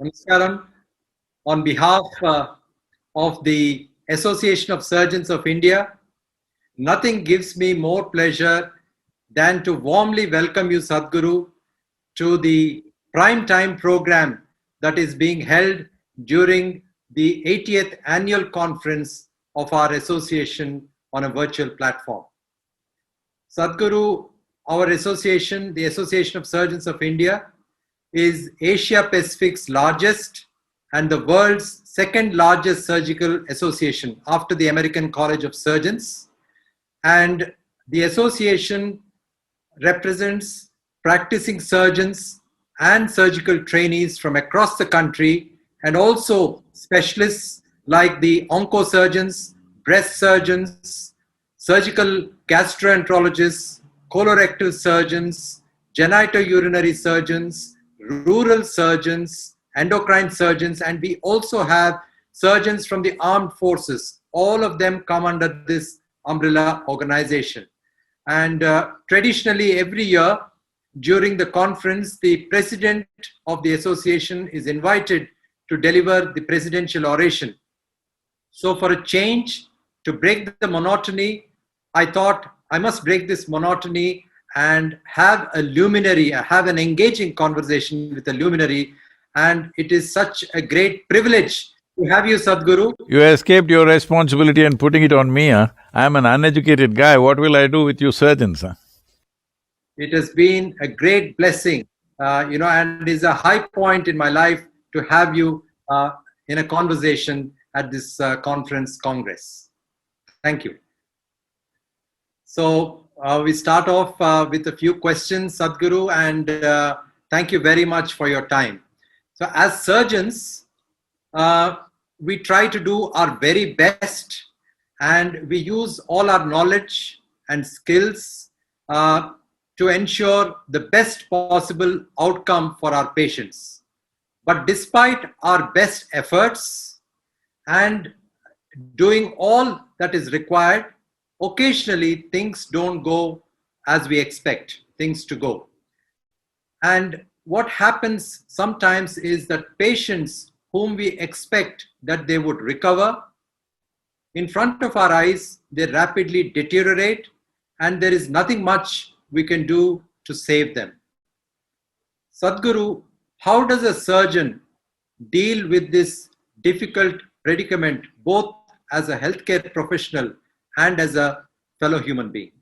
Namaskaram. On behalf of the Association of Surgeons of India, nothing gives me more pleasure than to warmly welcome you, Sadhguru, to the prime time program that is being held during the 80th annual conference of our association on a virtual platform. Sadhguru, our association, the Association of Surgeons of India, is Asia Pacific's largest and the world's second largest surgical association after the American College of Surgeons. And the association represents practicing surgeons and surgical trainees from across the country, and also specialists like the oncosurgeons, breast surgeons, surgical gastroenterologists, colorectal surgeons, genitourinary surgeons, rural surgeons, endocrine surgeons, and we also have surgeons from the armed forces. All of them come under this umbrella organization. And traditionally, every year during the conference, the president of the association is invited to deliver the presidential oration. So for a change, to break the monotony, I thought I must break this monotony and have a luminary, have an engaging conversation with a luminary. And it is such a great privilege to have you, Sadhguru. You escaped your responsibility and putting it on me, huh? I'm an uneducated guy, what will I do with you surgeons, huh? It has been a great blessing, and is a high point in my life to have you in a conversation at this congress. Thank you. So we start off with a few questions, Sadhguru, and thank you very much for your time. So as surgeons, we try to do our very best, and we use all our knowledge and skills to ensure the best possible outcome for our patients. But despite our best efforts and doing all that is required, occasionally things don't go as we expect things to go. And what happens sometimes is that patients whom we expect that they would recover, in front of our eyes, they rapidly deteriorate, and there is nothing much we can do to save them. Sadhguru, how does a surgeon deal with this difficult predicament, both as a healthcare professional and as a fellow human being?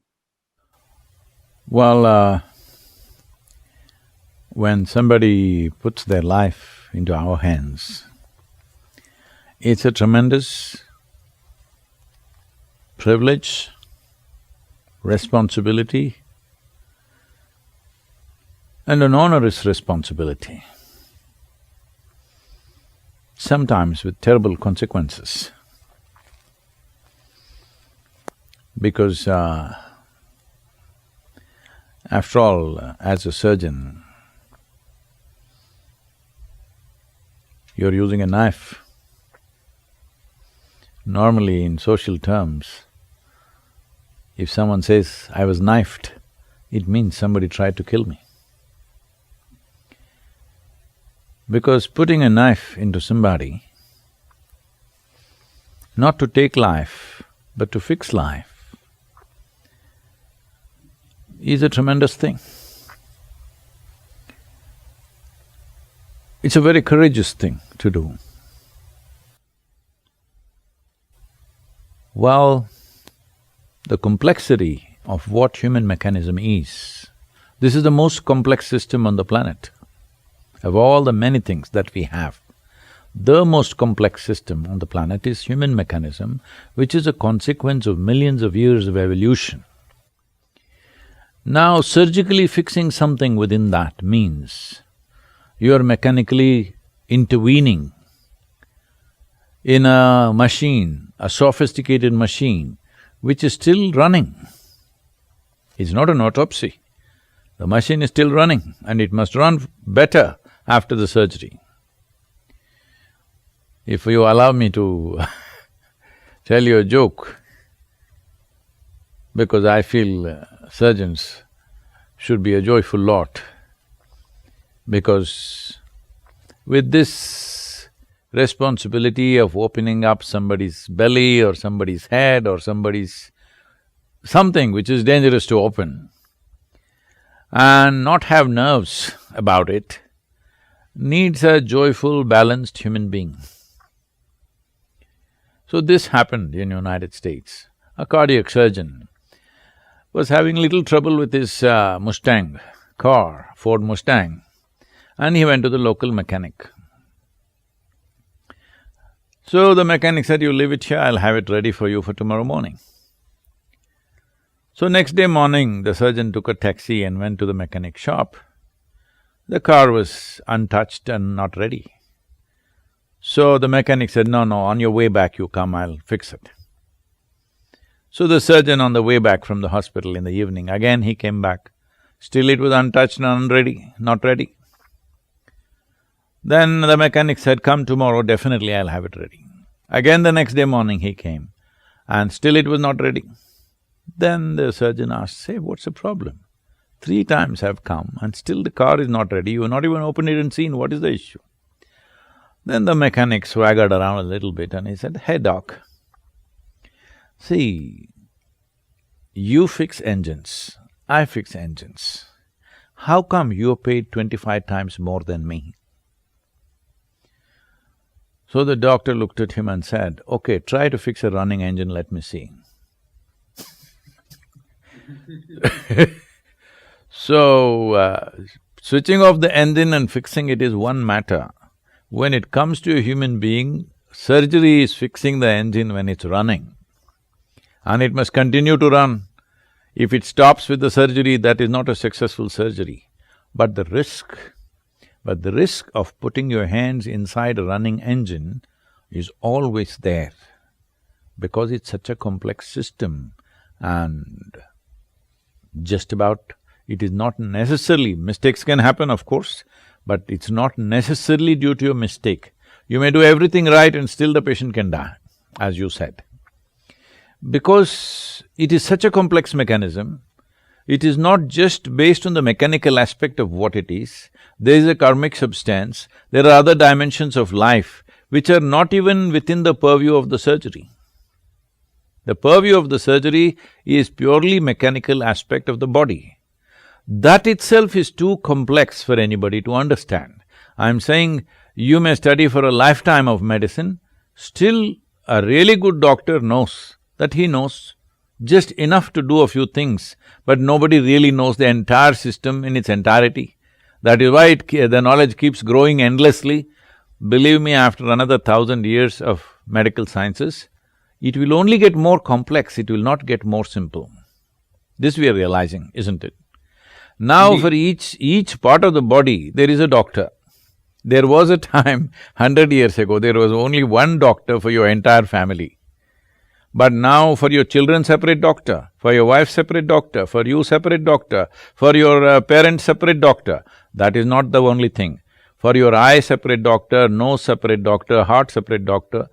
Well, when somebody puts their life into our hands, it's a tremendous privilege, responsibility, and an onerous responsibility, sometimes with terrible consequences. Because after all, as a surgeon, you're using a knife. Normally, in social terms, if someone says, "I was knifed," it means somebody tried to kill me. Because putting a knife into somebody, not to take life, but to fix life, is a tremendous thing. It's a very courageous thing to do. Well, the complexity of what human mechanism is, this is the most complex system on the planet. Of all the many things that we have, the most complex system on the planet is human mechanism, which is a consequence of millions of years of evolution. Now, surgically fixing something within that means you are mechanically intervening in a machine, a sophisticated machine, which is still running. It's not an autopsy. The machine is still running, and it must run better after the surgery. If you allow me to tell you a joke, because I feel surgeons should be a joyful lot, because with this responsibility of opening up somebody's belly or somebody's head or somebody's… something which is dangerous to open, and not have nerves about it, needs a joyful, balanced human being. So this happened in United States. A cardiac surgeon was having little trouble with his Mustang car, Ford Mustang, and he went to the local mechanic. So the mechanic said, "You leave it here, I'll have it ready for you for tomorrow morning." So next day morning, the surgeon took a taxi and went to the mechanic shop. The car was untouched and not ready. So the mechanic said, "No, no, on your way back you come, I'll fix it." So the surgeon on the way back from the hospital in the evening, again he came back. Still it was untouched and unready, not ready. Then the mechanic said, "Come tomorrow, definitely I'll have it ready." Again the next day morning he came, and still it was not ready. Then the surgeon asked, "Say, what's the problem? 3 times I've come and still the car is not ready, you've not even opened it and seen, what is the issue?" Then the mechanic swaggered around a little bit and he said, "Hey doc, see, you fix engines, I fix engines. How come you're paid 25 times more than me?" So the doctor looked at him and said, "Okay, try to fix a running engine, let me see." So, switching off the engine and fixing it is one matter. When it comes to a human being, surgery is fixing the engine when it's running, and it must continue to run. If it stops with the surgery, that is not a successful surgery. But the risk of putting your hands inside a running engine is always there, because it's such a complex system, and just about… it is not necessarily… mistakes can happen, of course, but it's not necessarily due to your mistake. You may do everything right and still the patient can die, as you said. Because it is such a complex mechanism, it is not just based on the mechanical aspect of what it is, there is a karmic substance, there are other dimensions of life which are not even within the purview of the surgery. The purview of the surgery is purely mechanical aspect of the body. That itself is too complex for anybody to understand. I'm saying you may study for a lifetime of medicine, still a really good doctor knows that he knows just enough to do a few things, but nobody really knows the entire system in its entirety. That is why the knowledge keeps growing endlessly. Believe me, after another 1,000 years of medical sciences, it will only get more complex, it will not get more simple. This we are realizing, isn't it? Now for each part of the body, there is a doctor. There was a time, 100 years ago, there was only one doctor for your entire family. But now for your children separate doctor, for your wife separate doctor, for you separate doctor, for your parents separate doctor. That is not the only thing. For your eye separate doctor, nose separate doctor, heart separate doctor.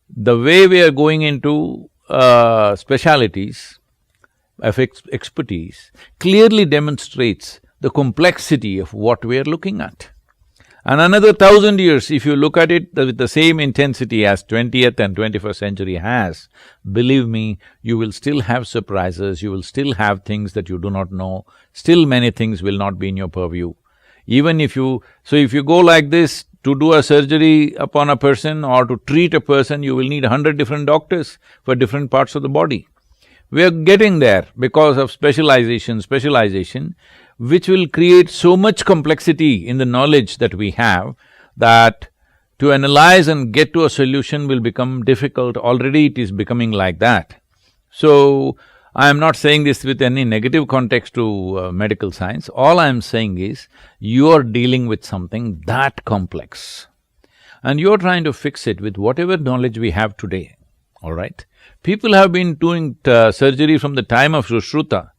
The way we are going into specialities of expertise clearly demonstrates the complexity of what we are looking at. And another 1,000 years, if you look at it with the same intensity as 20th and 21st century has, believe me, you will still have surprises, you will still have things that you do not know, still many things will not be in your purview. Even if you… so if you go like this, to do a surgery upon a person or to treat a person, you will need 100 different doctors for different parts of the body. We are getting there because of specialization, which will create so much complexity in the knowledge that we have that to analyze and get to a solution will become difficult. Already it is becoming like that. So, I am not saying this with any negative context to medical science. All I am saying is, you are dealing with something that complex and you are trying to fix it with whatever knowledge we have today, all right? People have been doing surgery from the time of Sushruta,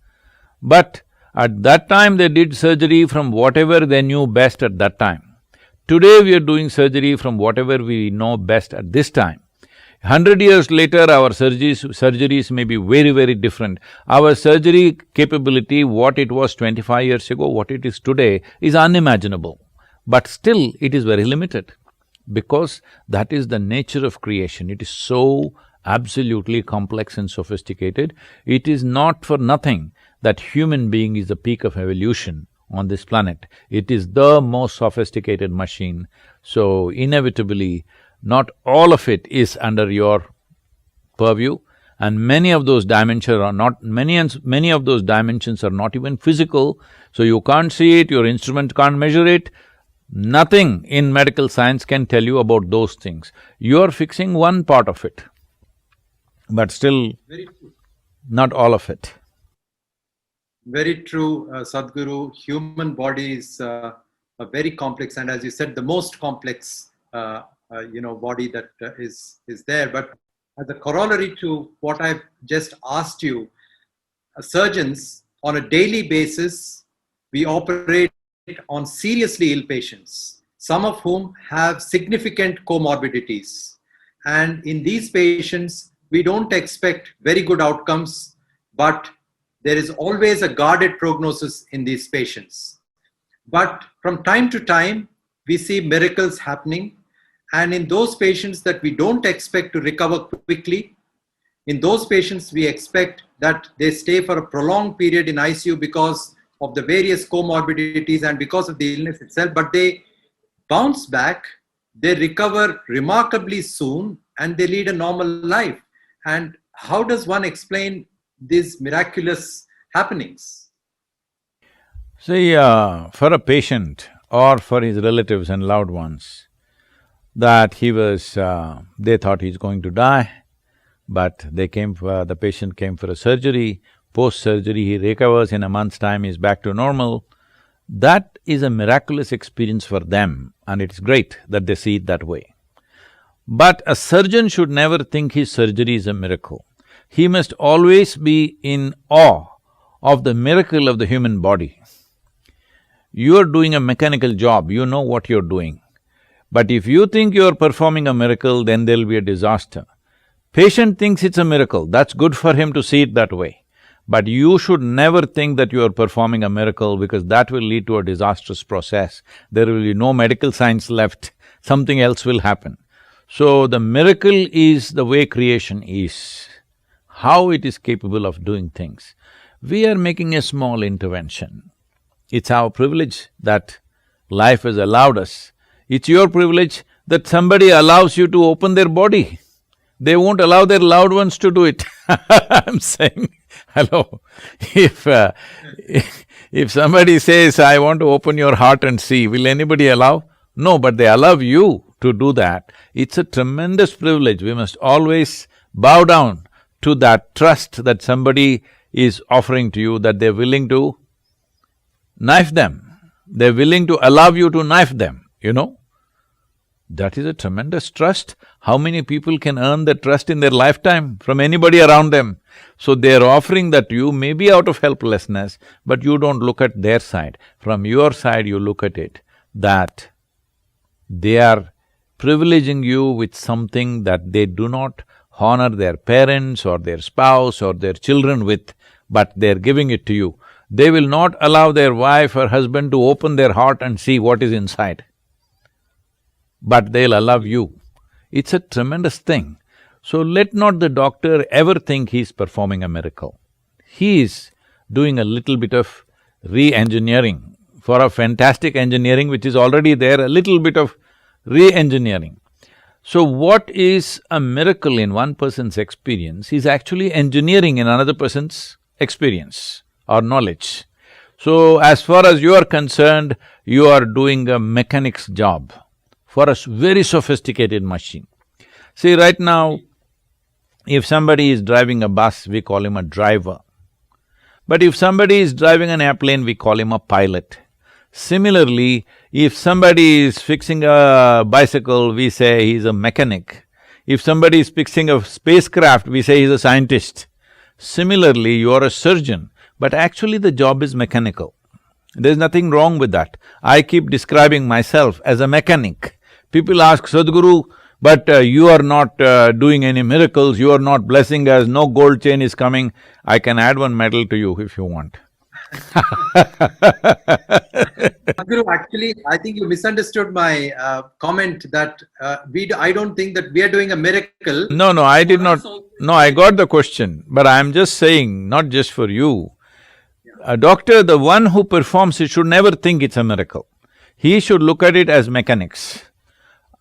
but at that time they did surgery from whatever they knew best at that time. Today we are doing surgery from whatever we know best at this time. 100 years later, our surgeries may be very, very different. Our surgery capability, what it was 25 years ago, what it is today, is unimaginable. but still it is very limited, because that is the nature of creation. It is so absolutely complex and sophisticated. It is not for nothing that human being is the peak of evolution on this planet. It is the most sophisticated machine, so inevitably, not all of it is under your purview, and many of those dimensions are not… many of those dimensions are not even physical, so you can't see it, your instrument can't measure it. Nothing in medical science can tell you about those things. You're fixing one part of it, but still not all of it. Very true, Sadhguru. Human body is a very complex, and as you said, the most complex, body that is there. But as a corollary to what I've just asked you, surgeons on a daily basis, we operate on seriously ill patients, some of whom have significant comorbidities. And in these patients, we don't expect very good outcomes, but there is always a guarded prognosis in these patients. But from time to time, we see miracles happening. And in those patients that we don't expect to recover quickly, in those patients, we expect that they stay for a prolonged period in ICU because of the various comorbidities and because of the illness itself, but they bounce back, they recover remarkably soon, and they lead a normal life. And how does one explain these miraculous happenings? See, for a patient or for his relatives and loved ones, that they thought he's going to die, but the patient came for a surgery, post-surgery he recovers, in a month's time he's back to normal. That is a miraculous experience for them, and it's great that they see it that way. But a surgeon should never think his surgery is a miracle. He must always be in awe of the miracle of the human body. You're doing a mechanical job, you know what you're doing. But if you think you're performing a miracle, then there'll be a disaster. Patient thinks it's a miracle, that's good for him to see it that way. But you should never think that you are performing a miracle, because that will lead to a disastrous process. There will be no medical science left, something else will happen. So the miracle is the way creation is, how it is capable of doing things. We are making a small intervention. It's our privilege that life has allowed us. It's your privilege that somebody allows you to open their body. They won't allow their loved ones to do it. I'm saying, hello, if somebody says, I want to open your heart and see, will anybody allow? No, but they allow you to do that. It's a tremendous privilege. We must always bow down to that trust that somebody is offering to you, that they're willing to knife them. They're willing to allow you to knife them, you know? That is a tremendous trust. How many people can earn that trust in their lifetime from anybody around them? So they're offering that to you, maybe out of helplessness, but you don't look at their side. From your side, you look at it, that they are privileging you with something that they do not honor their parents or their spouse or their children with, but they're giving it to you. They will not allow their wife or husband to open their heart and see what is inside, but they'll allow you. It's a tremendous thing. So let not the doctor ever think he's performing a miracle. He is doing a little bit of re-engineering for a fantastic engineering which is already there, a little bit of re-engineering. So what is a miracle in one person's experience is actually engineering in another person's experience or knowledge. So as far as you are concerned, you are doing a mechanic's job for a very sophisticated machine. See, right now, if somebody is driving a bus, we call him a driver. But if somebody is driving an airplane, we call him a pilot. Similarly, if somebody is fixing a bicycle, we say he's a mechanic. If somebody is fixing a spacecraft, we say he's a scientist. Similarly, you are a surgeon, but actually the job is mechanical. There's nothing wrong with that. I keep describing myself as a mechanic. People ask, Sadhguru, but you are not doing any miracles, you are not blessing us, no gold chain is coming. I can add one medal to you if you want. Sadhguru, actually, I think you misunderstood my comment that I don't think that we are doing a miracle. No, no, I did not… No, I got the question, but I'm just saying, not just for you. A doctor, the one who performs it, should never think it's a miracle. He should look at it as mechanics.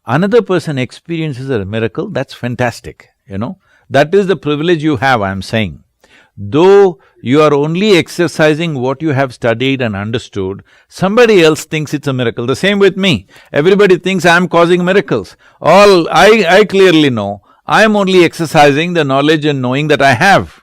Another person experiences a miracle, that's fantastic, you know. That is the privilege you have, I'm saying. Though you are only exercising what you have studied and understood, somebody else thinks it's a miracle. The same with me. Everybody thinks I'm causing miracles. I clearly know, I'm only exercising the knowledge and knowing that I have.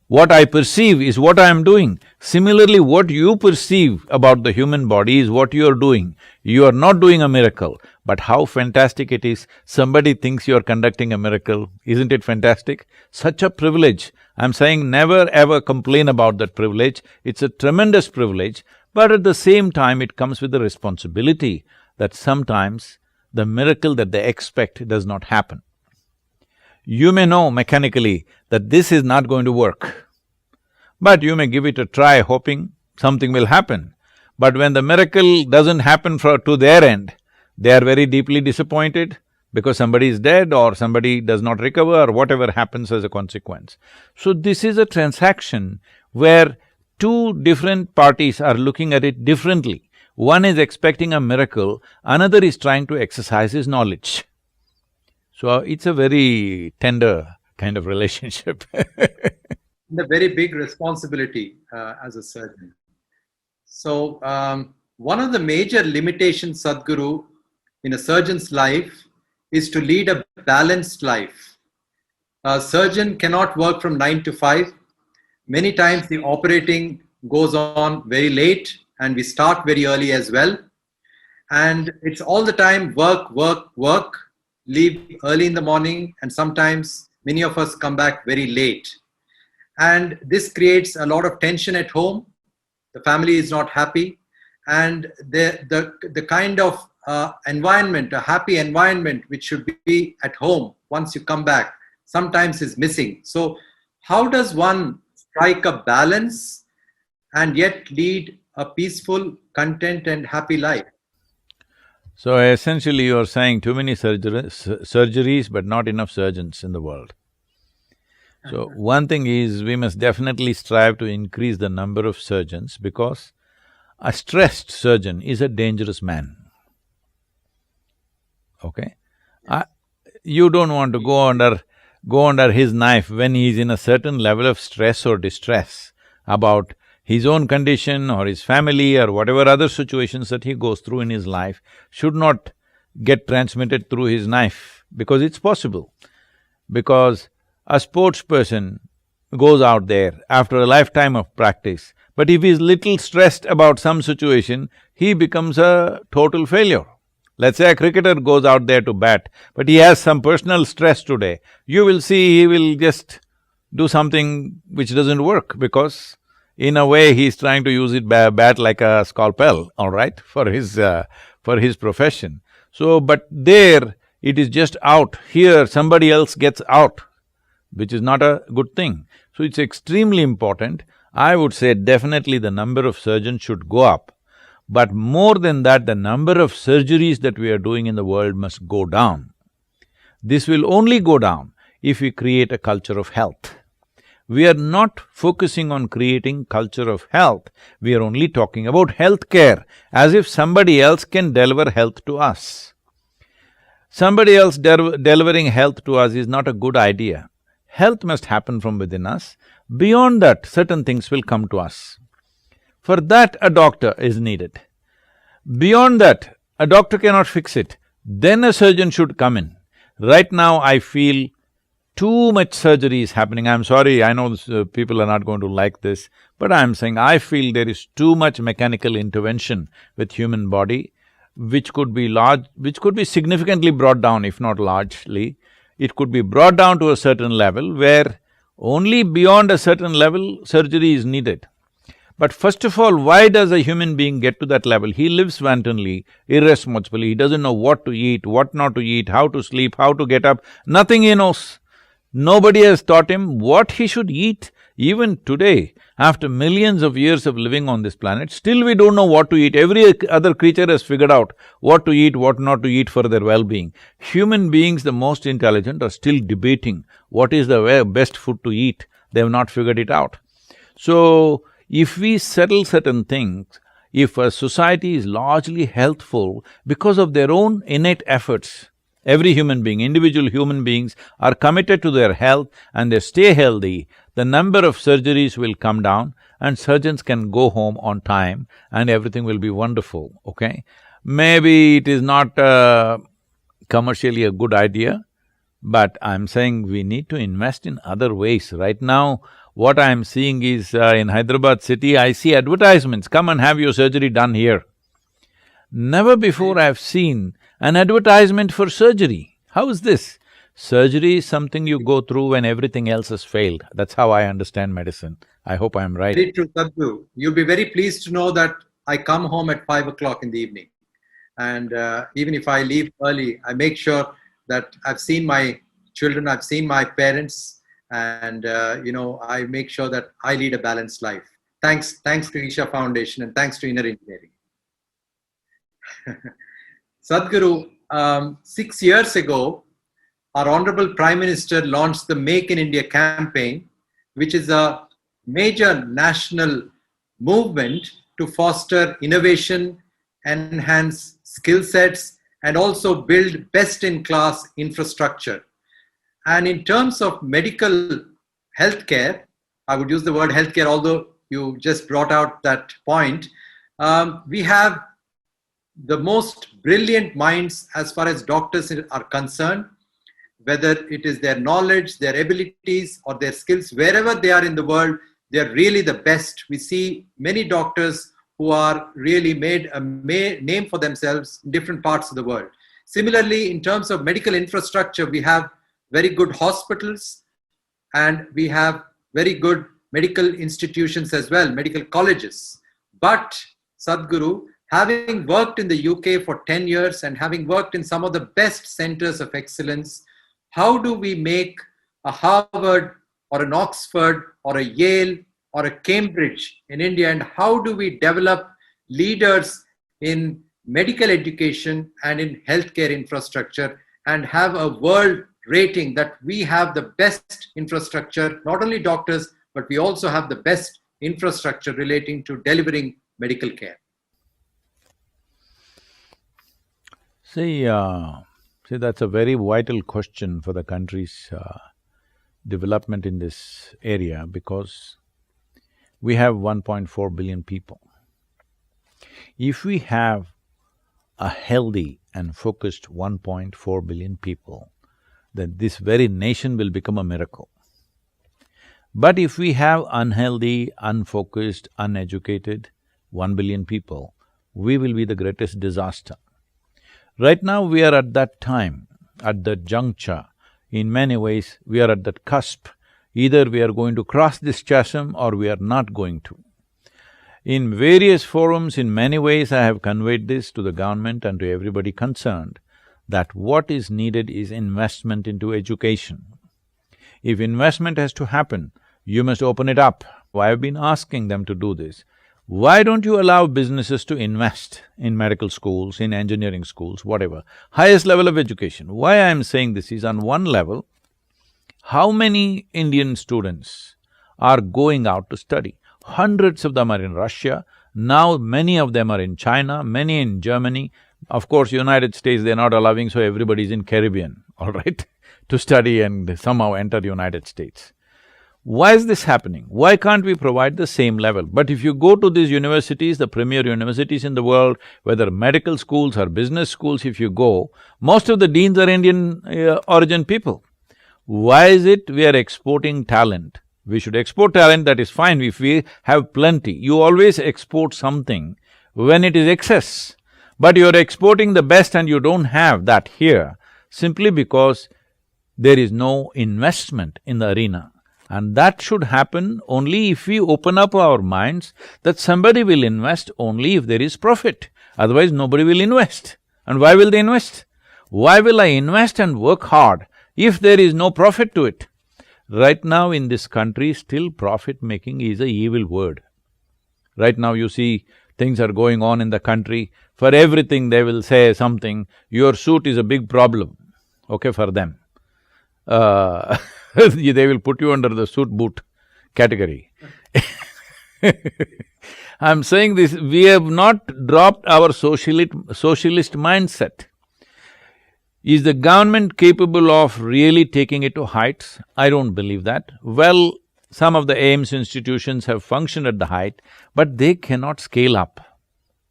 What I perceive is what I am doing. Similarly, what you perceive about the human body is what you are doing. You are not doing a miracle, but how fantastic it is, somebody thinks you are conducting a miracle. Isn't it fantastic? Such a privilege. I'm saying never ever complain about that privilege. It's a tremendous privilege, but at the same time it comes with the responsibility that sometimes the miracle that they expect does not happen. You may know mechanically that this is not going to work, but you may give it a try hoping something will happen. But when the miracle doesn't happen to their end, they are very deeply disappointed because somebody is dead or somebody does not recover or whatever happens as a consequence. So this is a transaction where two different parties are looking at it differently. One is expecting a miracle, another is trying to exercise his knowledge. So it's a very tender kind of relationship. A very big responsibility as a surgeon. So, one of the major limitations, Sadhguru, in a surgeon's life is to lead a balanced life. A surgeon cannot work from 9 to 5. Many times the operating goes on very late and we start very early as well. And it's all the time work, work, work, leave early in the morning, and sometimes many of us come back very late. And this creates a lot of tension at home. The family is not happy, and the kind of environment, a happy environment which should be at home once you come back, sometimes is missing. So how does one strike a balance and yet lead a peaceful, content and happy life? So essentially you are saying too many surgeries but not enough surgeons in the world. So one thing is, we must definitely strive to increase the number of surgeons because a stressed surgeon is a dangerous man, okay? You don't want to go under his knife when he is in a certain level of stress or distress about his own condition or his family or whatever other situations that he goes through in his life should not get transmitted through his knife, because it's possible. Because a sports person goes out there after a lifetime of practice, but if he's little stressed about some situation, he becomes a total failure. Let's say a cricketer goes out there to bat, but he has some personal stress today, you will see he will just do something which doesn't work because in a way he's trying to use it bat like a scalpel, all right, for his profession. So, but there it is just out, here somebody else gets out, which is not a good thing. So it's extremely important. I would say definitely the number of surgeons should go up, but more than that, the number of surgeries that we are doing in the world must go down. This will only go down if we create a culture of health. We are not focusing on creating culture of health, we are only talking about healthcare, as if somebody else can deliver health to us. Somebody else delivering health to us is not a good idea. Health must happen from within us. Beyond that, certain things will come to us. For that, a doctor is needed. Beyond that, a doctor cannot fix it. Then a surgeon should come in. Right now, I feel too much surgery is happening. I'm sorry, I know people are not going to like this, but I'm saying I feel there is too much mechanical intervention with human body, which could be significantly brought down, if not largely. It could be brought down to a certain level where only beyond a certain level surgery is needed. But first of all, why does a human being get to that level? He lives wantonly, irresponsibly, he doesn't know what to eat, what not to eat, how to sleep, how to get up, nothing he knows. Nobody has taught him what he should eat. Even today, after millions of years of living on this planet, still we don't know what to eat. Every other creature has figured out what to eat, what not to eat for their well-being. Human beings, the most intelligent, are still debating what is the best food to eat. They have not figured it out. So, if we settle certain things, if a society is largely healthful because of their own innate efforts, every human being, individual human beings are committed to their health and they stay healthy, the number of surgeries will come down and surgeons can go home on time and everything will be wonderful, okay? Maybe it is not commercially a good idea, but I'm saying we need to invest in other ways. Right now, what I'm seeing is in Hyderabad city, I see advertisements, come and have your surgery done here. Never before I've seen an advertisement for surgery. How is this? Surgery is something you go through when everything else has failed. That's how I understand medicine. I hope I'm right. Very true, Sadhguru. You'll be very pleased to know that I come home at 5 o'clock in the evening. And even if I leave early, I make sure that I've seen my children, I've seen my parents, and I make sure that I lead a balanced life. Thanks to Isha Foundation and thanks to Inner Engineering. Sadhguru, 6 years ago, our Honorable Prime Minister launched the Make in India campaign, which is a major national movement to foster innovation, enhance skill sets, and also build best-in-class infrastructure. And in terms of medical healthcare, I would use the word healthcare, although you just brought out that point, we have the most brilliant minds as far as doctors are concerned, whether it is their knowledge, their abilities, or their skills, wherever they are in the world, they are really the best. We see many doctors who are really made a name for themselves in different parts of the world. Similarly, in terms of medical infrastructure, we have very good hospitals and we have very good medical institutions as well, medical colleges. But Sadhguru, having worked in the UK for 10 years and having worked in some of the best centers of excellence, how do we make a Harvard or an Oxford or a Yale or a Cambridge in India, and how do we develop leaders in medical education and in healthcare infrastructure and have a world rating that we have the best infrastructure, not only doctors, but we also have the best infrastructure relating to delivering medical care? See, that's a very vital question for the country's development in this area, because we have 1.4 billion people. If we have a healthy and focused 1.4 billion people, then this very nation will become a miracle. But if we have unhealthy, unfocused, uneducated 1 billion people, we will be the greatest disaster. Right now we are at that time, at that juncture. In many ways, we are at that cusp. Either we are going to cross this chasm or we are not going to. In various forums, in many ways, I have conveyed this to the government and to everybody concerned, that what is needed is investment into education. If investment has to happen, you must open it up. I've been asking them to do this. Why don't you allow businesses to invest in medical schools, in engineering schools, whatever, highest level of education? Why I am saying this is, on one level, how many Indian students are going out to study? Hundreds of them are in Russia, now many of them are in China, many in Germany. Of course, United States they're not allowing, so everybody's in Caribbean, all right, to study and somehow enter United States. Why is this happening? Why can't we provide the same level? But if you go to these universities, the premier universities in the world, whether medical schools or business schools, if you go, most of the deans are Indian origin people. Why is it we are exporting talent? We should export talent, that is fine if we have plenty. You always export something when it is excess. But you're exporting the best and you don't have that here, simply because there is no investment in the arena. And that should happen only if we open up our minds that somebody will invest only if there is profit, otherwise nobody will invest. And why will they invest? Why will I invest and work hard if there is no profit to it? Right now in this country, still profit-making is a evil word. Right now you see things are going on in the country, for everything they will say something, your suit is a big problem, okay, for them. They will put you under the suit boot category. I'm saying this, we have not dropped our socialist mindset. Is the government capable of really taking it to heights? I don't believe that. Well, some of the AIMS institutions have functioned at the height, but they cannot scale up.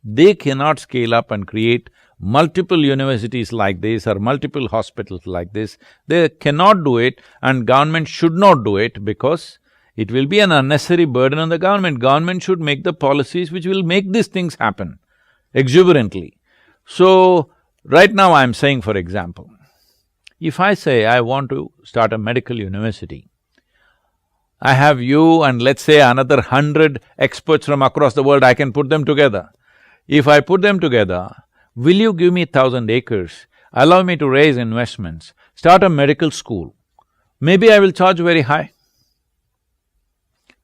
They cannot scale up and create multiple universities like this or multiple hospitals like this. They cannot do it, and government should not do it because it will be an unnecessary burden on the government. Government should make the policies which will make these things happen exuberantly. So, right now I'm saying, for example, if I say I want to start a medical university, I have you and let's say another 100 experts from across the world, I can put them together. If I put them together, will you give me 1,000 acres, allow me to raise investments, start a medical school? Maybe I will charge very high.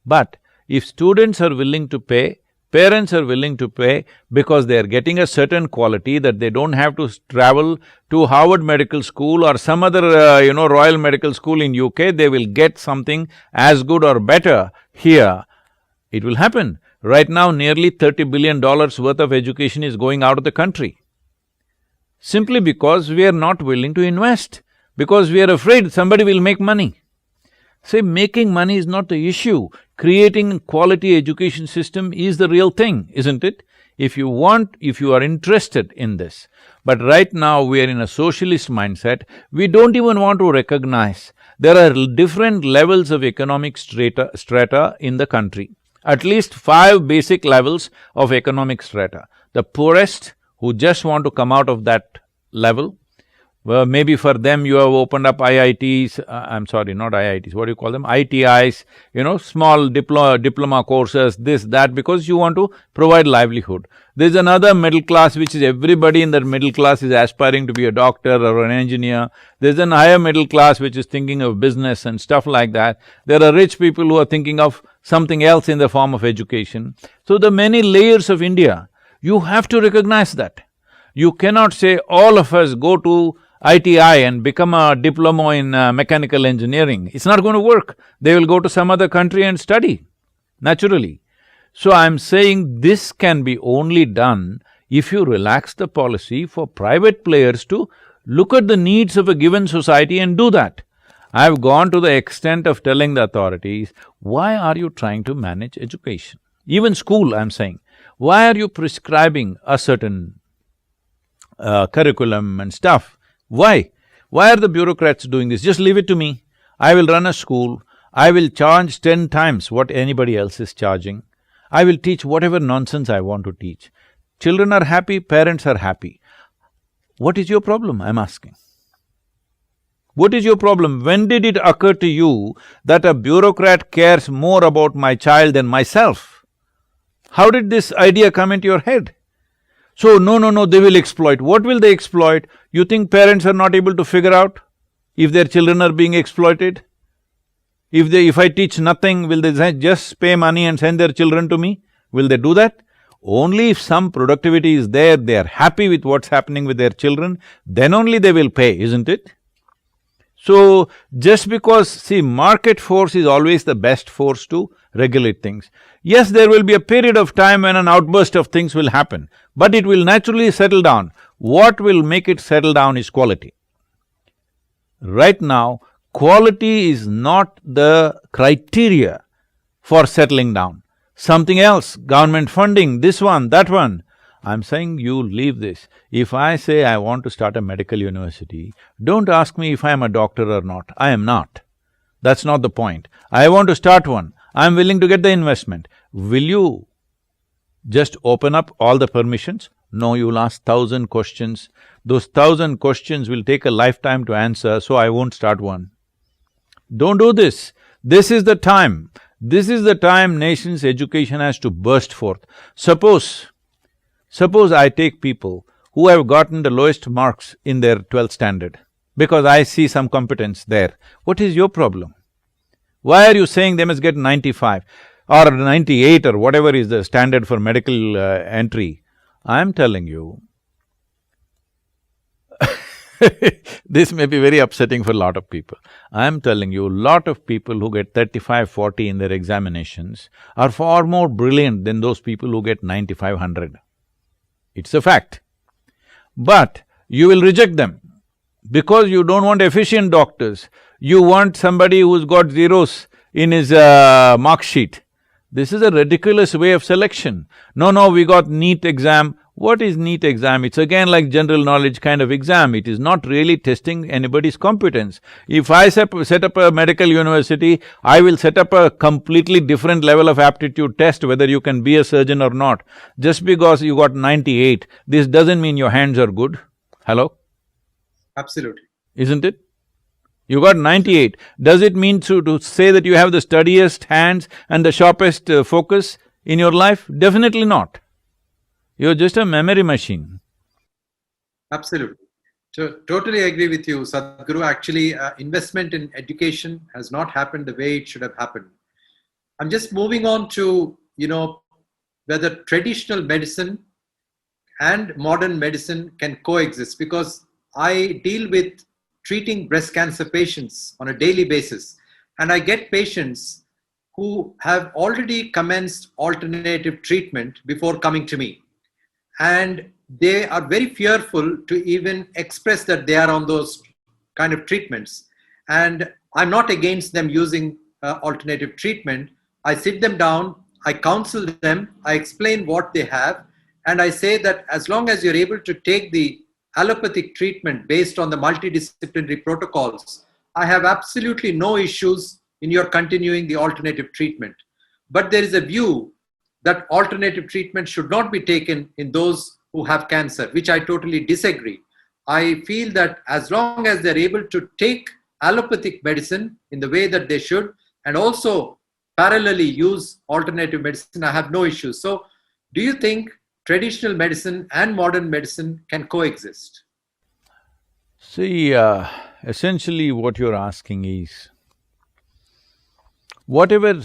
But if students are willing to pay, parents are willing to pay because they are getting a certain quality that they don't have to travel to Harvard Medical School or some other, Royal Medical School in UK, they will get something as good or better here, it will happen. Right now, nearly $30 billion worth of education is going out of the country. Simply because we are not willing to invest, because we are afraid somebody will make money. Say, making money is not the issue. Creating quality education system is the real thing, isn't it? If you are interested in this. But right now we are in a socialist mindset, we don't even want to recognize there are different levels of economic strata in the country. At least 5 basic levels of economic strata. The poorest who just want to come out of that level, well, maybe for them you have opened up IITs, I'm sorry, not IITs, what do you call them? ITIs, small diploma courses, this, that, because you want to provide livelihood. There's another middle class which is everybody in that middle class is aspiring to be a doctor or an engineer. There's an higher middle class which is thinking of business and stuff like that. There are rich people who are thinking of something else in the form of education. So the many layers of India, you have to recognize that. You cannot say all of us go to ITI and become a diploma in mechanical engineering. It's not going to work. They will go to some other country and study, naturally. So I'm saying this can be only done if you relax the policy for private players to look at the needs of a given society and do that. I've gone to the extent of telling the authorities, why are you trying to manage education? Even school, I'm saying, why are you prescribing a certain curriculum and stuff? Why? Why are the bureaucrats doing this? Just leave it to me. I will run a school, I will charge 10 times what anybody else is charging. I will teach whatever nonsense I want to teach. Children are happy, parents are happy. What is your problem, I'm asking? What is your problem? When did it occur to you that a bureaucrat cares more about my child than myself? How did this idea come into your head? So, no, they will exploit. What will they exploit? You think parents are not able to figure out if their children are being exploited? If I teach nothing, will they just pay money and send their children to me? Will they do that? Only if some productivity is there, they are happy with what's happening with their children, then only they will pay, isn't it? So, just because, see, market force is always the best force to regulate things. Yes, there will be a period of time when an outburst of things will happen, but it will naturally settle down. What will make it settle down is quality. Right now, quality is not the criteria for settling down. Something else, government funding, this one, that one. I'm saying you leave this. If I say I want to start a medical university, don't ask me if I am a doctor or not. I am not. That's not the point. I want to start one. I'm willing to get the investment. Will you just open up all the permissions? No, you'll ask 1,000 questions. Those 1,000 questions will take a lifetime to answer, so I won't start one. Don't do this. This is the time. This is the time nation's education has to burst forth. Suppose I take people who have gotten the lowest marks in their 12th standard, because I see some competence there. What is your problem? Why are you saying they must get 95 or 98 or whatever is the standard for medical entry? I'm telling you, this may be very upsetting for a lot of people. I'm telling you, a lot of people who get 35, 40 in their examinations are far more brilliant than those people who get 95, 100. It's a fact. But you will reject them because you don't want efficient doctors. You want somebody who's got zeros in his mark sheet. This is a ridiculous way of selection. No, we got NEET exam. What is NEET exam? It's again like general knowledge kind of exam. It is not really testing anybody's competence. If I set up a medical university, I will set up a completely different level of aptitude test whether you can be a surgeon or not. Just because you got 98, this doesn't mean your hands are good. Hello? Absolutely. Isn't it? You got 98. Does it mean to say that you have the steadiest hands and the sharpest focus in your life? Definitely not. You're just a memory machine. Absolutely. Totally agree with you, Sadhguru. Actually, investment in education has not happened the way it should have happened. I'm just moving on to, whether traditional medicine and modern medicine can coexist, because I deal with treating breast cancer patients on a daily basis, and I get patients who have already commenced alternative treatment before coming to me. And they are very fearful to even express that they are on those kind of treatments. And I'm not against them using alternative treatment. I sit them down, I counsel them, I explain what they have, and I say that as long as you're able to take the allopathic treatment based on the multidisciplinary protocols, I have absolutely no issues in your continuing the alternative treatment. But there is a view that alternative treatment should not be taken in those who have cancer, which I totally disagree. I feel that as long as they're able to take allopathic medicine in the way that they should, and also parallelly use alternative medicine, I have no issues. So do you think traditional medicine and modern medicine can coexist? See, essentially what you're asking is, whatever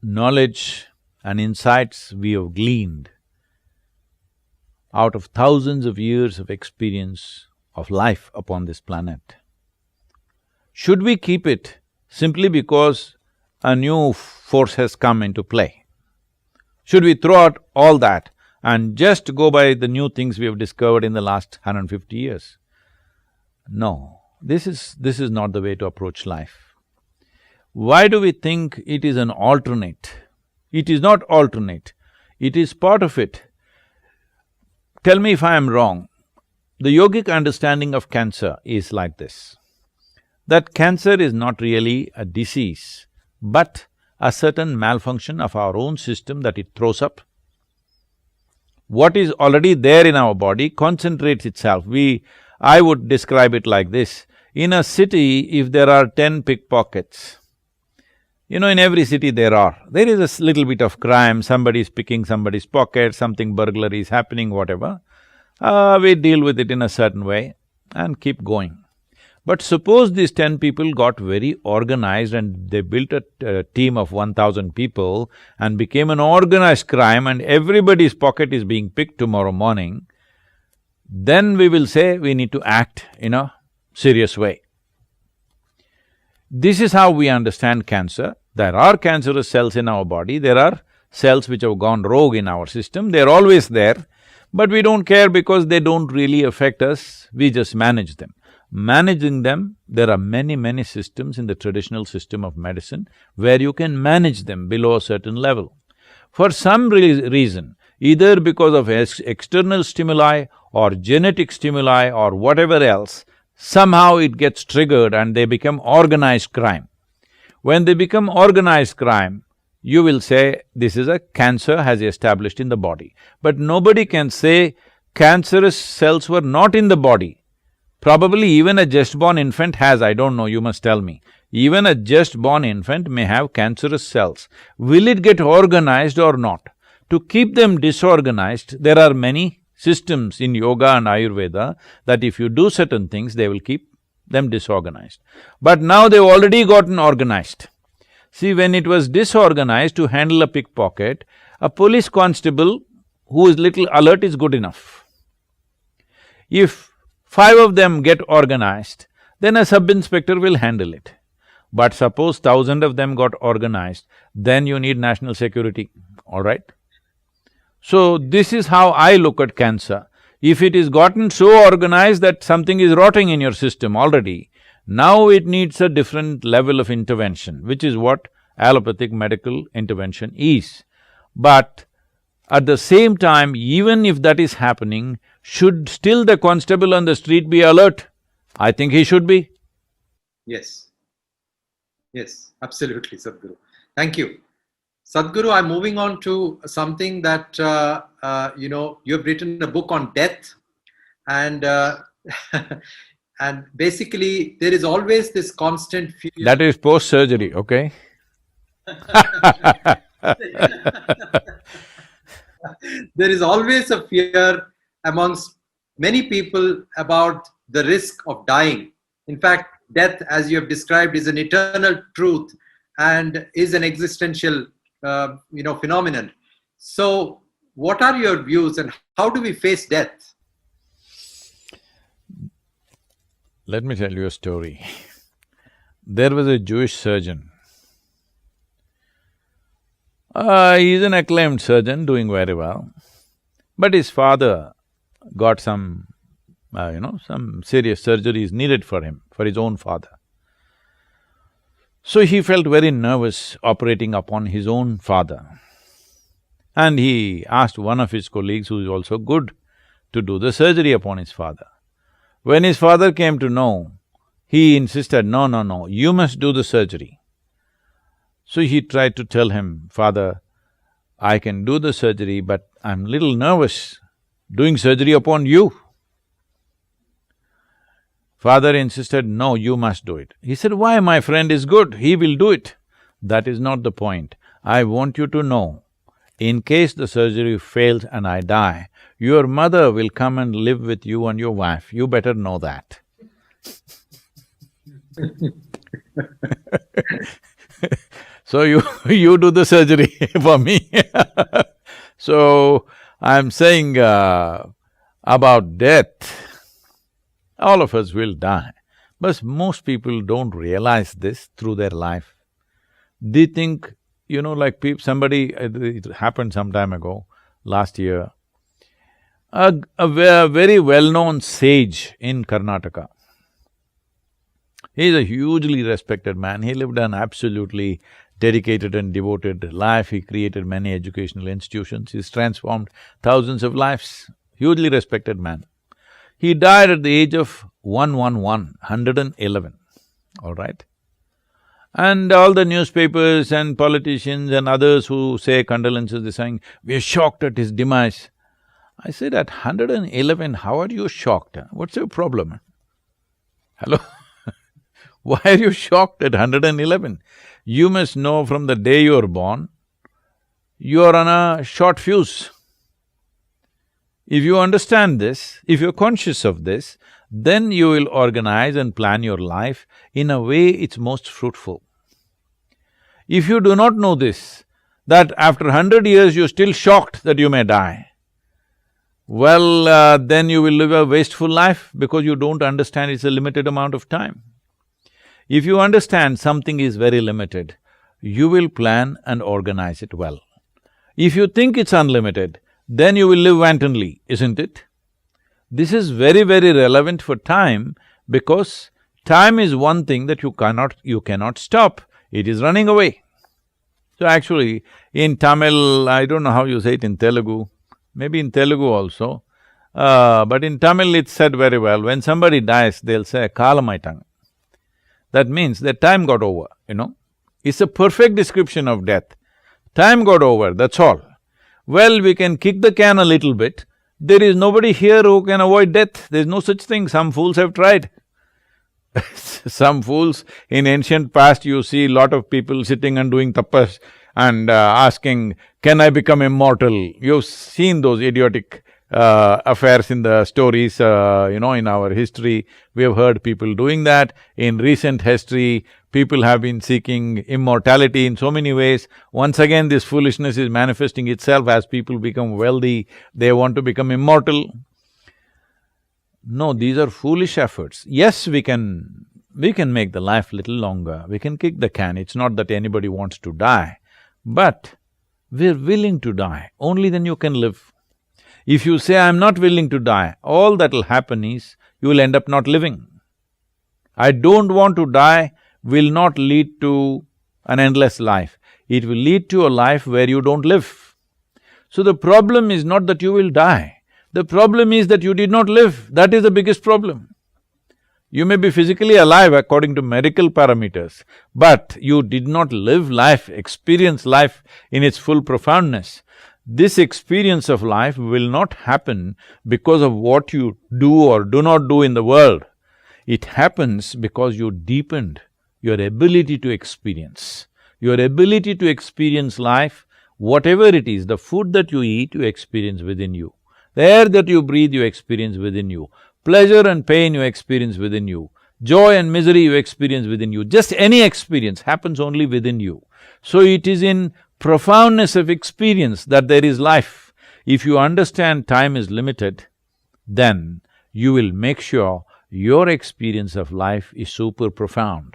knowledge and insights we have gleaned out of thousands of years of experience of life upon this planet, should we keep it simply because a new force has come into play? Should we throw out all that and just go by the new things we have discovered in the last 150 years? No, this is not the way to approach life. Why do we think it is an alternate? It is not alternate, it is part of it. Tell me if I am wrong. The yogic understanding of cancer is like this, that cancer is not really a disease, but a certain malfunction of our own system that it throws up. What is already there in our body concentrates itself. I would describe it like this. In a city, if there are 10 pickpockets, in every city there is a little bit of crime, somebody is picking somebody's pocket, something burglary is happening, whatever. We deal with it in a certain way and keep going. But suppose these 10 people got very organized and they built a team of 1,000 people and became an organized crime, and everybody's pocket is being picked tomorrow morning, then we will say we need to act in a serious way. This is how we understand cancer. There are cancerous cells in our body, there are cells which have gone rogue in our system, they're always there, but we don't care because they don't really affect us, we just manage them. Managing them, there are many systems in the traditional system of medicine where you can manage them below a certain level. For some reason, either because of external stimuli or genetic stimuli or whatever else, somehow it gets triggered and they become organized crime. When they become organized crime, you will say this is a cancer has established in the body. But nobody can say cancerous cells were not in the body. Probably even a just-born infant has, I don't know, you must tell me. Even a just-born infant may have cancerous cells. Will it get organized or not? To keep them disorganized, there are many systems in yoga and Ayurveda that if you do certain things, they will keep them disorganized. But now they've already gotten organized. See, when it was disorganized to handle a pickpocket, a police constable who is little alert is good enough. If 5 of them get organized, then a sub-inspector will handle it. But suppose 1,000 of them got organized, then you need national security, all right? So, this is how I look at cancer. If it is gotten so organized that something is rotting in your system already, now it needs a different level of intervention, which is what allopathic medical intervention is. But at the same time, even if that is happening, should still the constable on the street be alert? I think he should be. Yes. Yes, absolutely, Sadhguru. Thank you. Sadhguru, I'm moving on to something that, you have written a book on death, and and basically there is always this constant fear. That is post-surgery, okay? There is always a fear amongst many people about the risk of dying. In fact, death, as you have described, is an eternal truth and is an existential, phenomenon. So, what are your views, and how do we face death? Let me tell you a story. There was a Jewish surgeon. He's an acclaimed surgeon, doing very well. But his father got some serious surgeries needed for him, for his own father. So he felt very nervous operating upon his own father. And he asked one of his colleagues, who is also good, to do the surgery upon his father. When his father came to know, he insisted, no, you must do the surgery. So he tried to tell him, Father, I can do the surgery, but I'm little nervous doing surgery upon you. Father insisted, no, you must do it. He said, why? My friend is good, he will do it. That is not the point. I want you to know, in case the surgery fails and I die, your mother will come and live with you and your wife. You better know that. So you do the surgery for me. So, I'm saying about death, all of us will die, but most people don't realize this through their life. They think, like somebody… it happened some time ago, last year, a very well-known sage in Karnataka. He is a hugely respected man. He lived an absolutely dedicated and devoted life. He created many educational institutions. He's transformed thousands of lives. Hugely respected man. He died at the age of 111, all right? And all the newspapers and politicians and others who say condolences, they're saying, we are shocked at his demise. I said, at 111, how are you shocked? What's your problem? Hello? Why are you shocked at 111? You must know from the day you are born, you are on a short fuse. If you understand this, if you're conscious of this, then you will organize and plan your life in a way it's most fruitful. If you do not know this, that after 100 years you're still shocked that you may die, well, then you will live a wasteful life because you don't understand it's a limited amount of time. If you understand something is very limited, you will plan and organize it well. If you think it's unlimited, then you will live wantonly, isn't it? This is very, very relevant for time because time is one thing that you cannot stop, it is running away. So actually, in Tamil, I don't know how you say it in Telugu, maybe in Telugu also, but in Tamil it's said very well, when somebody dies, they'll say, "Kalamaitan." That means that time got over, It's a perfect description of death. Time got over, that's all. Well, we can kick the can a little bit. There is nobody here who can avoid death. There's no such thing. Some fools have tried. Some fools in ancient past, you see a lot of people sitting and doing tapas and asking, can I become immortal? You've seen those idiotic affairs in the stories, in our history, we have heard people doing that. In recent history, people have been seeking immortality in so many ways. Once again, this foolishness is manifesting itself as people become wealthy, they want to become immortal. No, these are foolish efforts. Yes, we can make the life little longer, we can kick the can, it's not that anybody wants to die, but we're willing to die, only then you can live. If you say, I'm not willing to die, all that'll happen is, you will end up not living. I don't want to die will not lead to an endless life, it will lead to a life where you don't live. So the problem is not that you will die, the problem is that you did not live, that is the biggest problem. You may be physically alive according to medical parameters, but you did not live life, experience life in its full profoundness. This experience of life will not happen because of what you do or do not do in the world. It happens because you deepened your ability to experience. Your ability to experience life, whatever it is, the food that you eat, you experience within you. The air that you breathe, you experience within you. Pleasure and pain you experience within you. Joy and misery you experience within you. Just any experience happens only within you. So it is in profoundness of experience that there is life. If you understand time is limited, then you will make sure your experience of life is super profound.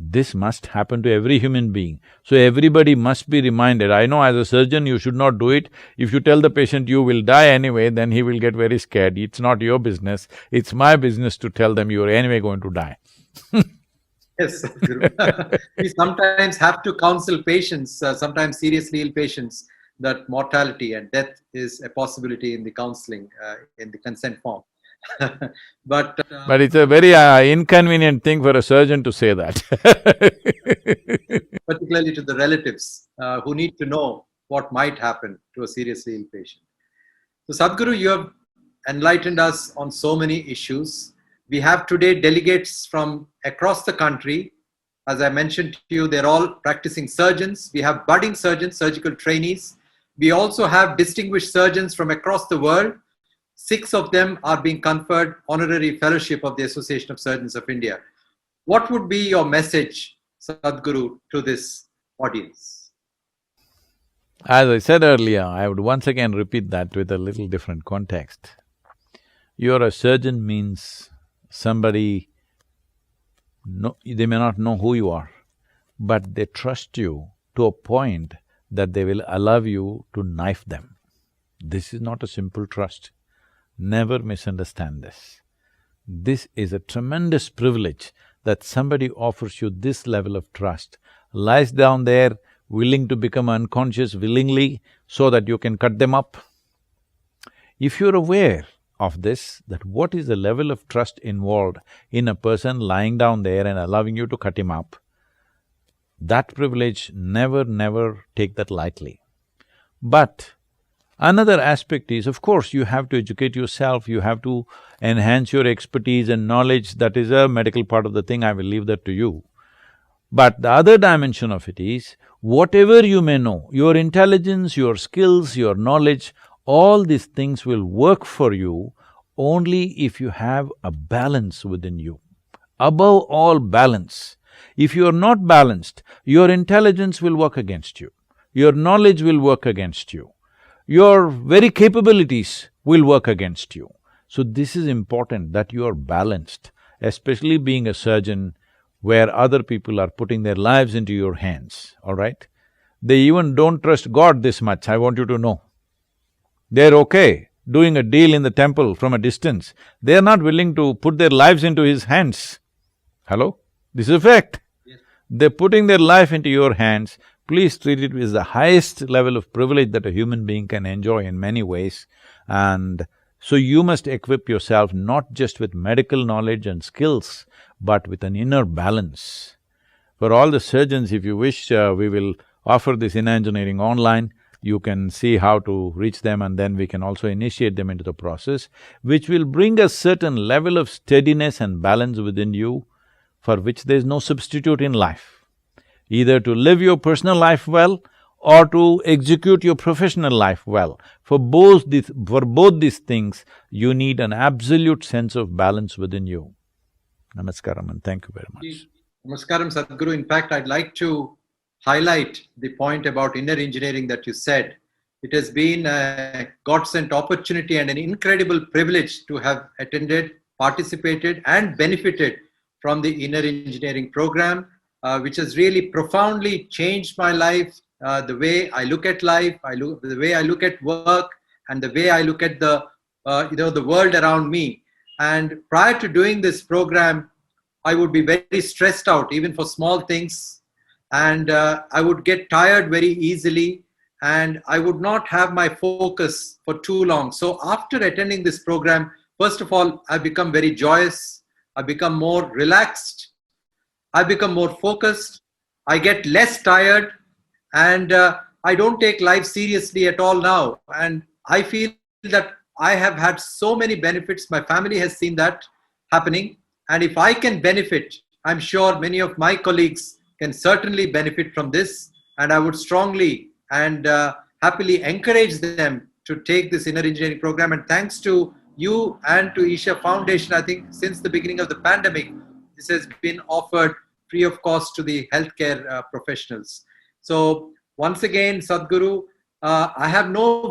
This must happen to every human being. So everybody must be reminded. I know as a surgeon you should not do it. If you tell the patient you will die anyway, then he will get very scared. It's not your business, it's my business to tell them you are anyway going to die. Yes, Sadhguru. We sometimes have to counsel patients, sometimes seriously ill patients, that mortality and death is a possibility in the counseling, in the consent form. But it's a very inconvenient thing for a surgeon to say that. particularly to the relatives who need to know what might happen to a seriously ill patient. So Sadhguru, you have enlightened us on so many issues. We have today delegates from across the country. As I mentioned to you, they're all practicing surgeons. We have budding surgeons, surgical trainees. We also have distinguished surgeons from across the world. 6 of them are being conferred honorary fellowship of the Association of Surgeons of India. What would be your message, Sadhguru, to this audience? As I said earlier, I would once again repeat that with a little different context. You're a surgeon means somebody, they may not know who you are, but they trust you to a point that they will allow you to knife them. This is not a simple trust. Never misunderstand this. This is a tremendous privilege that somebody offers you this level of trust, lies down there, willing to become unconscious willingly so that you can cut them up. If you're aware of this, that what is the level of trust involved in a person lying down there and allowing you to cut him up, that privilege, never take that lightly. But another aspect is, of course, you have to educate yourself, you have to enhance your expertise and knowledge, that is a medical part of the thing, I will leave that to you. But the other dimension of it is, whatever you may know, your intelligence, your skills, your knowledge, all these things will work for you only if you have a balance within you. Above all, balance. If you are not balanced, your intelligence will work against you, your knowledge will work against you, your very capabilities will work against you. So this is important that you are balanced, especially being a surgeon where other people are putting their lives into your hands, all right? They even don't trust God this much, I want you to know. They're okay doing a deal in the temple from a distance, they're not willing to put their lives into His hands. Hello? This is a fact. Yes. They're putting their life into your hands. Please treat it as the highest level of privilege that a human being can enjoy in many ways. And so you must equip yourself not just with medical knowledge and skills, but with an inner balance. For all the surgeons, if you wish, we will offer this in engineering online. You can see how to reach them, and then we can also initiate them into the process, which will bring a certain level of steadiness and balance within you, for which there is no substitute in life. Either to live your personal life well or to execute your professional life well. For both these things, you need an absolute sense of balance within you. Namaskaram and thank you very much. Namaskaram, Sadhguru. In fact, I'd like to highlight the point about inner engineering that you said. It has been a God-sent opportunity and an incredible privilege to have attended, participated, and benefited from the inner engineering program, which has really profoundly changed my life, the way I look at life, the way I look at work, and the way I look at the world around me. And prior to doing this program, I would be very stressed out, even for small things, and I would get tired very easily, and I would not have my focus for too long. So after attending this program, first of all, I become very joyous, I become more relaxed, I become more focused, I get less tired, and I don't take life seriously at all now. And I feel that I have had so many benefits. My family has seen that happening. And if I can benefit, I'm sure many of my colleagues can certainly benefit from this. And I would strongly and happily encourage them to take this inner engineering program. And thanks to you and to Isha Foundation, I think since the beginning of the pandemic, this has been offered free of cost to the healthcare professionals. So once again, Sadhguru, I have no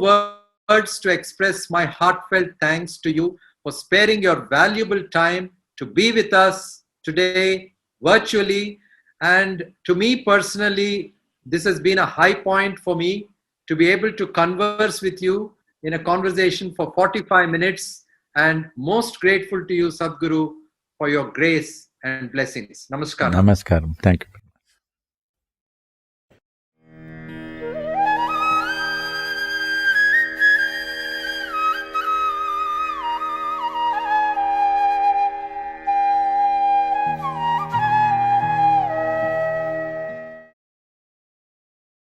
words to express my heartfelt thanks to you for sparing your valuable time to be with us today virtually. And to me personally, this has been a high point for me to be able to converse with you in a conversation for 45 minutes. And most grateful to you, Sadhguru, for your grace and blessings. Namaskar. Namaskaram. Thank you.